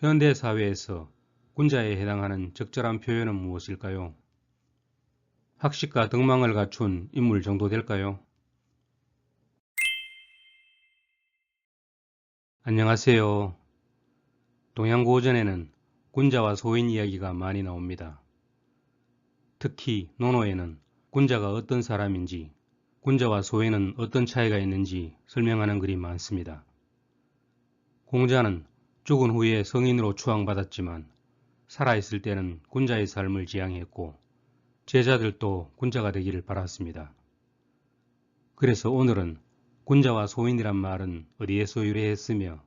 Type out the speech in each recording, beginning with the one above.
현대 사회에서 군자에 해당하는 적절한 표현은 무엇일까요? 학식과 덕망을 갖춘 인물 정도 될까요? 안녕하세요. 동양고전에는 군자와 소인 이야기가 많이 나옵니다. 특히 논어에는 군자가 어떤 사람인지, 군자와 소인은 어떤 차이가 있는지 설명하는 글이 많습니다. 공자는 죽은 후에 성인으로 추앙받았지만 살아있을 때는 군자의 삶을 지향했고 제자들도 군자가 되기를 바랐습니다. 그래서 오늘은 군자와 소인이란 말은 어디에서 유래했으며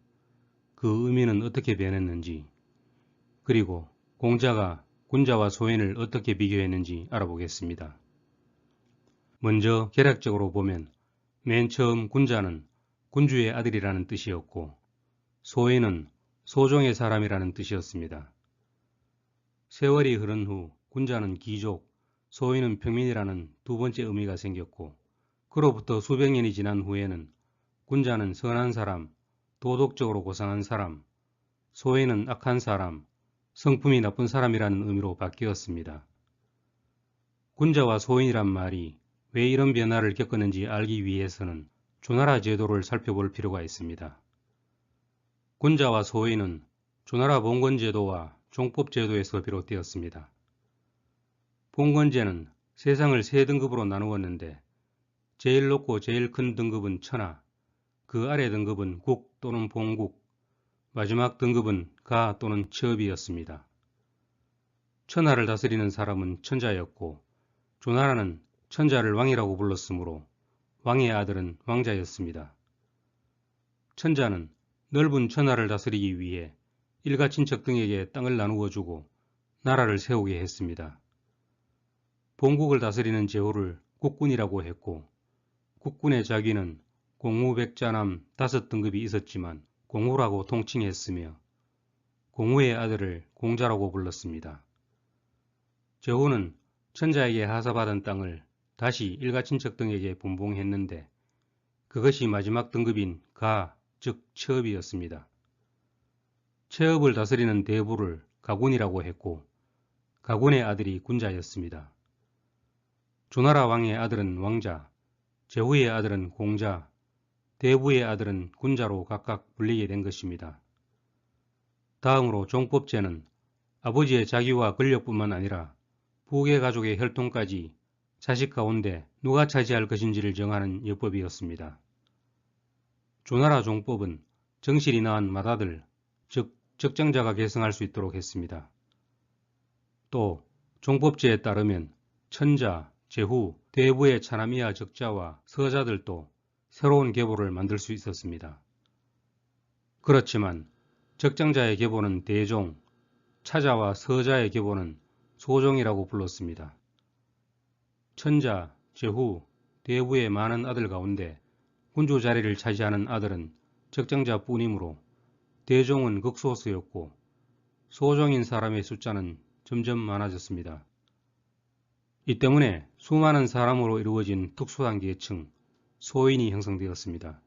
그 의미는 어떻게 변했는지, 그리고 공자가 군자와 소인을 어떻게 비교했는지 알아보겠습니다. 먼저 개략적으로 보면 맨 처음 군자는 군주의 아들이라는 뜻이었고 소인은 소종의 사람이라는 뜻이었습니다. 세월이 흐른 후 군자는 귀족, 소인은 평민이라는 두 번째 의미가 생겼고 그로부터 수백 년이 지난 후에는 군자는 선한 사람, 도덕적으로 고상한 사람, 소인은 악한 사람, 성품이 나쁜 사람이라는 의미로 바뀌었습니다. 군자와 소인이란 말이 왜 이런 변화를 겪었는지 알기 위해서는 조나라 제도를 살펴볼 필요가 있습니다. 군자와 소인은 조나라 봉건제도와 종법제도에서 비롯되었습니다. 봉건제는 세상을 세 등급으로 나누었는데 제일 높고 제일 큰 등급은 천하, 그 아래 등급은 국 또는 봉국, 마지막 등급은 가 또는 처업이었습니다. 천하를 다스리는 사람은 천자였고 조나라는 천자를 왕이라고 불렀으므로 왕의 아들은 왕자였습니다. 천자는 넓은 천하를 다스리기 위해 일가친척 등에게 땅을 나누어 주고 나라를 세우게 했습니다. 봉국을 다스리는 제후를 국군이라고 했고 국군의 자기는 공후 백자남 5등급이 있었지만 공후라고 통칭했으며 공후의 아들을 공자라고 불렀습니다. 제후는 천자에게 하사받은 땅을 다시 일가친척 등에게 분봉했는데 그것이 마지막 등급인 가, 즉 처업이었습니다. 처업을 다스리는 대부를 가군이라고 했고 가군의 아들이 군자였습니다. 조나라 왕의 아들은 왕자, 제후의 아들은 공자, 대부의 아들은 군자로 각각 불리게 된 것입니다. 다음으로 종법제는 아버지의 자기와 권력뿐만 아니라 부계 가족의 혈통까지 자식 가운데 누가 차지할 것인지를 정하는 여법이었습니다. 조나라 종법은 정실이 낳은 맏아들, 즉 적정자가 계승할 수 있도록 했습니다. 또 종법제에 따르면 천자, 제후, 대부의 차남이하 적자와 서자들도 새로운 계보를 만들 수 있었습니다. 그렇지만 적장자의 계보는 대종, 차자와 서자의 계보는 소종이라고 불렀습니다. 천자, 제후, 대부의 많은 아들 가운데 군주 자리를 차지하는 아들은 적장자뿐이므로 대종은 극소수였고 소종인 사람의 숫자는 점점 많아졌습니다. 이 때문에 수많은 사람으로 이루어진 특수한 계층, 소인이 형성되었습니다.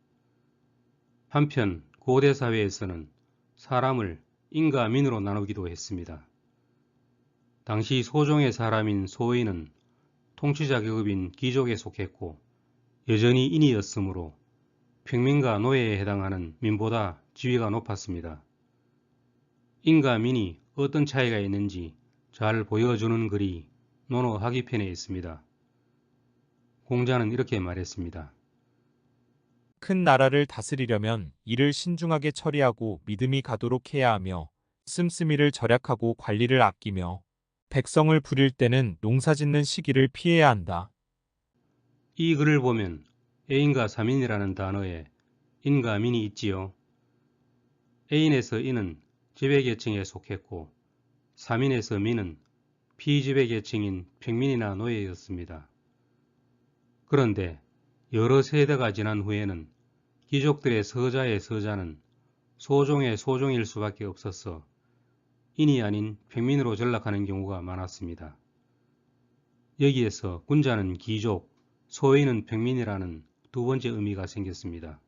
한편 고대 사회에서는 사람을 인과 민으로 나누기도 했습니다. 당시 소종의 사람인 소인은 통치자 계급인 귀족에 속했고 여전히 인이었으므로 평민과 노예에 해당하는 민보다 지위가 높았습니다. 인과 민이 어떤 차이가 있는지 잘 보여주는 글이 논어 하기편에 있습니다. 공자는 이렇게 말했습니다. 큰 나라를 다스리려면 이를 신중하게 처리하고 믿음이 가도록 해야 하며 씀씀이를 절약하고 관리를 아끼며 백성을 부릴 때는 농사짓는 시기를 피해야 한다. 이 글을 보면 애인과 사민이라는 단어에 인과 민이 있지요. 애인에서 인은 지배계층에 속했고 사민에서 민은 피지배계층인 평민이나 노예였습니다. 그런데 여러 세대가 지난 후에는 귀족들의 서자의 서자는 소종의 소종일 수밖에 없어서 인이 아닌 평민으로 전락하는 경우가 많았습니다. 여기에서 군자는 귀족, 소인은 평민이라는 두 번째 의미가 생겼습니다.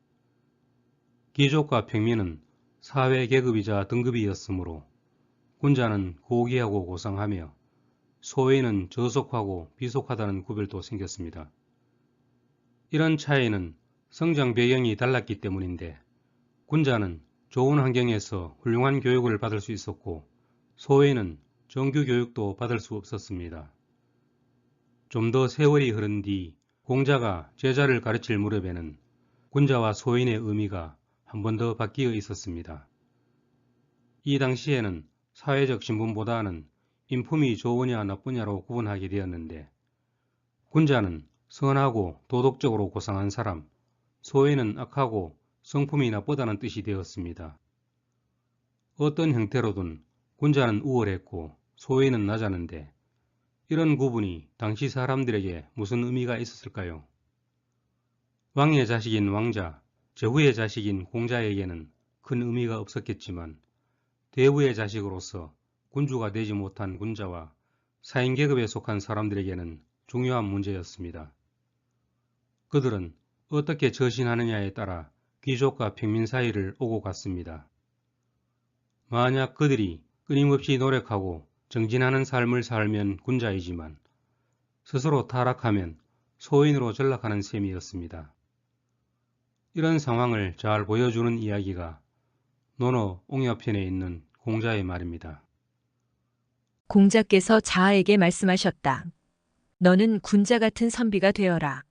귀족과 평민은 사회 계급이자 등급이었으므로 군자는 고귀하고 고상하며 소위는 저속하고 비속하다는 구별도 생겼습니다. 이런 차이는 성장 배경이 달랐기 때문인데 군자는 좋은 환경에서 훌륭한 교육을 받을 수 있었고 소위는 정규 교육도 받을 수 없었습니다. 좀 더 세월이 흐른 뒤 공자가 제자를 가르칠 무렵에는 군자와 소인의 의미가 한 번 더 바뀌어 있었습니다. 이 당시에는 사회적 신분보다는 인품이 좋으냐 나쁘냐로 구분하게 되었는데 군자는 선하고 도덕적으로 고상한 사람, 소인은 악하고 성품이 나쁘다는 뜻이 되었습니다. 어떤 형태로든 군자는 우월했고 소인은 낮았는데 이런 구분이 당시 사람들에게 무슨 의미가 있었을까요? 왕의 자식인 왕자, 제후의 자식인 공자에게는 큰 의미가 없었겠지만 대부의 자식으로서 군주가 되지 못한 군자와 사인계급에 속한 사람들에게는 중요한 문제였습니다. 그들은 어떻게 처신하느냐에 따라 귀족과 평민 사이를 오고 갔습니다. 만약 그들이 끊임없이 노력하고 정진하는 삶을 살면 군자이지만 스스로 타락하면 소인으로 전락하는 셈이었습니다. 이런 상황을 잘 보여주는 이야기가 논어 옹야편에 있는 공자의 말입니다. 공자께서 자아에게 말씀하셨다. 너는 군자 같은 선비가 되어라.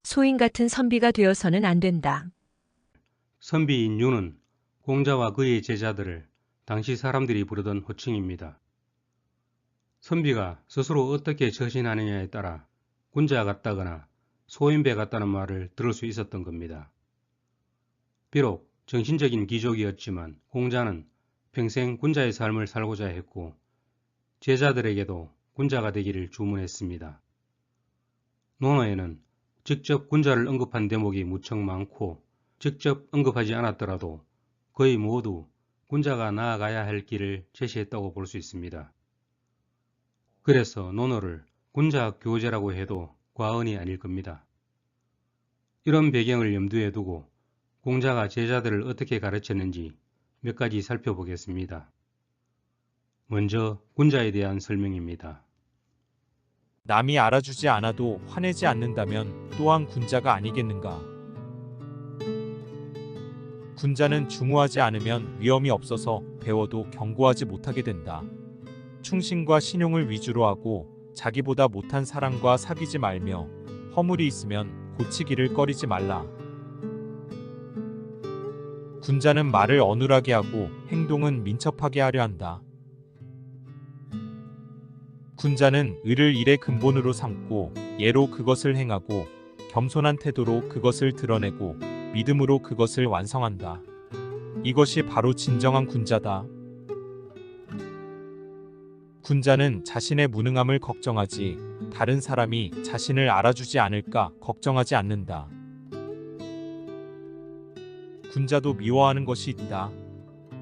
소인 같은 선비가 되어서는 안 된다. 선비인 유는 공자와 그의 제자들을 당시 사람들이 부르던 호칭입니다. 선비가 스스로 어떻게 처신하느냐에 따라 군자 같다거나 소인배 같다는 말을 들을 수 있었던 겁니다. 비록 정신적인 귀족이었지만 공자는 평생 군자의 삶을 살고자 했고 제자들에게도 군자가 되기를 주문했습니다. 논어에는 직접 군자를 언급한 대목이 무척 많고 직접 언급하지 않았더라도 거의 모두 군자가 나아가야 할 길을 제시했다고 볼 수 있습니다. 그래서 논어를 군자 교재라고 해도 과언이 아닐 겁니다. 이런 배경을 염두에 두고 공자가 제자들을 어떻게 가르쳤는지 몇 가지 살펴보겠습니다. 먼저 군자에 대한 설명입니다. 남이 알아주지 않아도 화내지 않는다면 또한 군자가 아니겠는가? 군자는 중후하지 않으면 위험이 없어서 배워도 경고하지 못하게 된다. 충신과 신용을 위주로 하고 자기보다 못한 사람과 사귀지 말며 허물이 있으면 고치기를 꺼리지 말라. 군자는 말을 어눌하게 하고 행동은 민첩하게 하려 한다. 군자는 의를 일의 근본으로 삼고 예로 그것을 행하고 겸손한 태도로 그것을 드러내고 믿음으로 그것을 완성한다. 이것이 바로 진정한 군자다. 군자는 자신의 무능함을 걱정하지 다른 사람이 자신을 알아주지 않을까 걱정하지 않는다. 군자도 미워하는 것이 있다.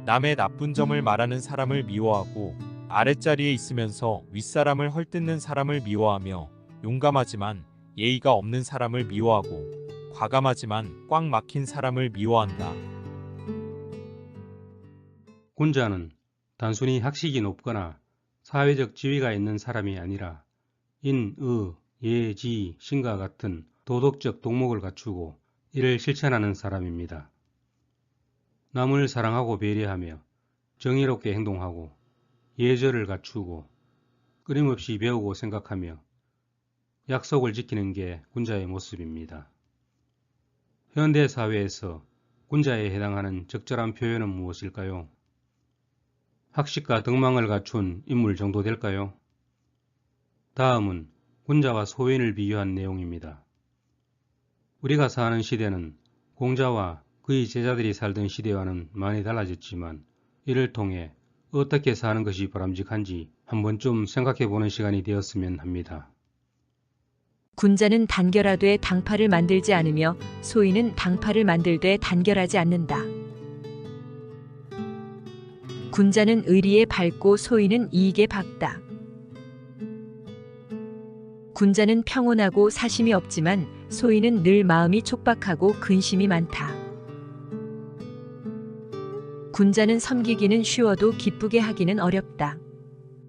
남의 나쁜 점을 말하는 사람을 미워하고 아랫자리에 있으면서 윗사람을 헐뜯는 사람을 미워하며 용감하지만 예의가 없는 사람을 미워하고 과감하지만 꽉 막힌 사람을 미워한다. 군자는 단순히 학식이 높거나 사회적 지위가 있는 사람이 아니라 인, 의, 예, 지, 신과 같은 도덕적 덕목을 갖추고 이를 실천하는 사람입니다. 남을 사랑하고 배려하며 정의롭게 행동하고 예절을 갖추고 끊임없이 배우고 생각하며 약속을 지키는 게 군자의 모습입니다. 현대 사회에서 군자에 해당하는 적절한 표현은 무엇일까요? 학식과 덕망을 갖춘 인물 정도 될까요? 다음은 군자와 소인을 비유한 내용입니다. 우리가 사는 시대는 공자와 그의 제자들이 살던 시대와는 많이 달라졌지만 이를 통해 어떻게 사는 것이 바람직한지 한 번쯤 생각해보는 시간이 되었으면 합니다. 군자는 단결하되 당파를 만들지 않으며 소인은 당파를 만들되 단결하지 않는다. 군자는 의리에 밝고 소인은 이익에 밝다. 군자는 평온하고 사심이 없지만 소인은 늘 마음이 촉박하고 근심이 많다. 군자는 섬기기는 쉬워도 기쁘게 하기는 어렵다.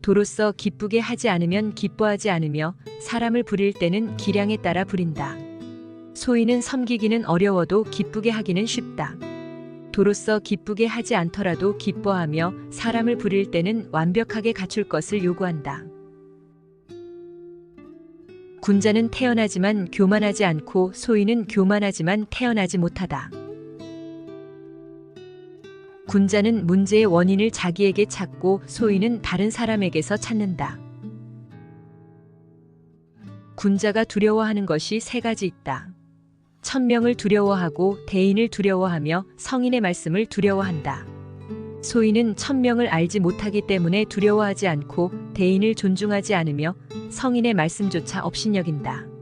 도로서 기쁘게 하지 않으면 기뻐하지 않으며 사람을 부릴 때는 기량에 따라 부린다. 소인은 섬기기는 어려워도 기쁘게 하기는 쉽다. 도로서 기쁘게 하지 않더라도 기뻐하며 사람을 부릴 때는 완벽하게 갖출 것을 요구한다. 군자는 태어나지만 교만하지 않고 소인은 교만하지만 태어나지 못하다. 군자는 문제의 원인을 자기에게 찾고 소인은 다른 사람에게서 찾는다. 군자가 두려워하는 것이 세 가지 있다. 천명을 두려워하고 대인을 두려워하며 성인의 말씀을 두려워한다. 소인은 천명을 알지 못하기 때문에 두려워하지 않고 대인을 존중하지 않으며 성인의 말씀조차 업신여긴다.